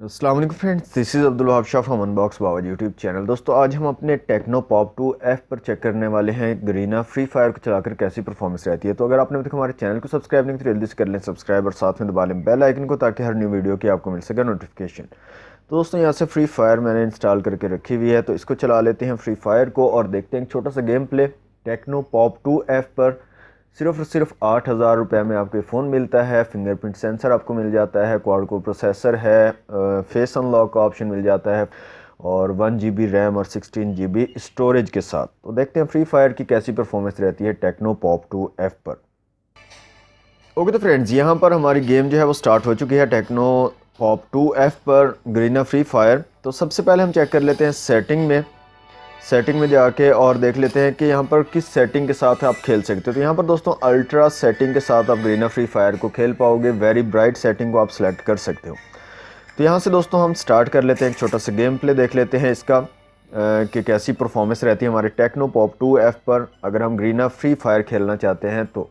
अस्सलाम वालेकुम friends, this is Abdul Wahab Shah from unbox Baba YouTube channel. दोस्तों आज हम अपने टेक्नो पॉप 2F पर चेक करने वाले हैं गरीना फ्री फायर को चलाकर कैसी परफॉर्मेंस रहती है। तो अगर आपने अभी तक हमारे चैनल को सब्सक्राइब नहीं किया तो जल्दी से कर लें सब्सक्राइब और साथ में दबा लें बेल आइकन को, ताकि हर न्यू वीडियो की आपको मिल सके नोटिफिकेशन। तो दोस्तों यहाँ से फ्री फायर मैंने इंस्टॉल करके रखी हुई है, तो इसको चला लेते हैं फ्री फायर को और देखते हैं एक छोटा सा game play. Techno pop 2F पर सिर्फ और सिर्फ 8,000 रुपये में आपको फ़ोन मिलता है। फिंगरप्रिंट सेंसर आपको मिल जाता है, क्वाड कोर प्रोसेसर है, फेस अनलॉक का ऑप्शन मिल जाता है और 1 GB रैम और 16 GB स्टोरेज के साथ। तो देखते हैं फ्री फायर की कैसी परफॉर्मेंस रहती है टेक्नो पॉप 2F पर। ओके तो फ्रेंड्स, यहाँ पर हमारी गेम जो है वो स्टार्ट हो चुकी है टेक्नो पॉप 2F पर गरीना फ्री फायर। तो सबसे पहले हम चेक कर लेते हैं सेटिंग में जाके और देख लेते हैं कि यहाँ पर किस सेटिंग के साथ आप खेल सकते हो। तो यहाँ पर दोस्तों अल्ट्रा सेटिंग के साथ आप गरीना फ्री फायर को खेल पाओगे। वेरी ब्राइट सेटिंग को आप सेलेक्ट कर सकते हो। तो यहाँ से दोस्तों हम स्टार्ट कर लेते हैं, एक छोटा सा गेम प्ले देख लेते हैं इसका कि कैसी परफॉर्मेंस रहती है हमारे टेक्नो पॉप 2F पर अगर हम गरीना फ्री फायर खेलना चाहते हैं तो।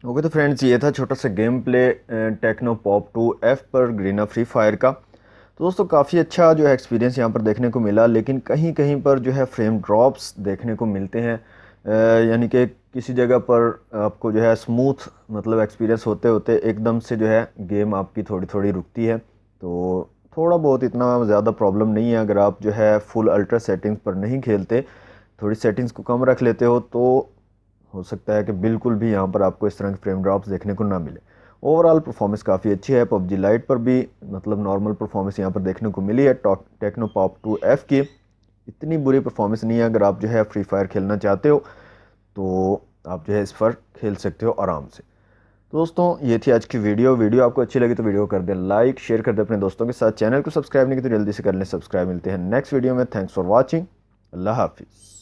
ओके तो फ्रेंड्स, ये था छोटा सा game play techno pop 2F पर गरीना फ्री फायर का। तो दोस्तों काफ़ी अच्छा जो है एक्सपीरियंस यहाँ पर देखने को मिला, लेकिन कहीं कहीं पर जो है फ्रेम ड्रॉप्स देखने को मिलते हैं। यानी कि किसी जगह पर आपको जो है स्मूथ मतलब एक्सपीरियंस होते होते एकदम से जो है गेम आपकी थोड़ी थोड़ी रुकती है। तो थोड़ा बहुत, इतना ज़्यादा प्रॉब्लम नहीं है अगर आप जो है फुल अल्ट्रा सेटिंग्स पर नहीं खेलते, थोड़ी सेटिंग्स को कम रख लेते हो तो हो सकता है कि बिल्कुल भी यहाँ पर आपको इस तरह के फ्रेम ड्रॉप्स देखने को ना मिले। ओवरऑल परफॉर्मेंस काफ़ी अच्छी है। पबजी लाइट पर भी मतलब नॉर्मल परफॉर्मेंस यहाँ पर देखने को मिली है। टेक्नो पॉप 2F की इतनी बुरी परफॉर्मेंस नहीं है। अगर आप जो है फ्री फायर खेलना चाहते हो तो आप जो है इस पर खेल सकते हो आराम से। तो दोस्तों ये थी आज की वीडियो आपको अच्छी लगी तो वीडियो को कर दें लाइक, शेयर कर दें अपने दोस्तों के साथ। चैनल को सब्सक्राइब नहीं किया तो जल्दी से कर लें सब्सक्राइब। मिलते हैं नेक्स्ट वीडियो में। Thanks for watching. अल्लाह हाफिज़।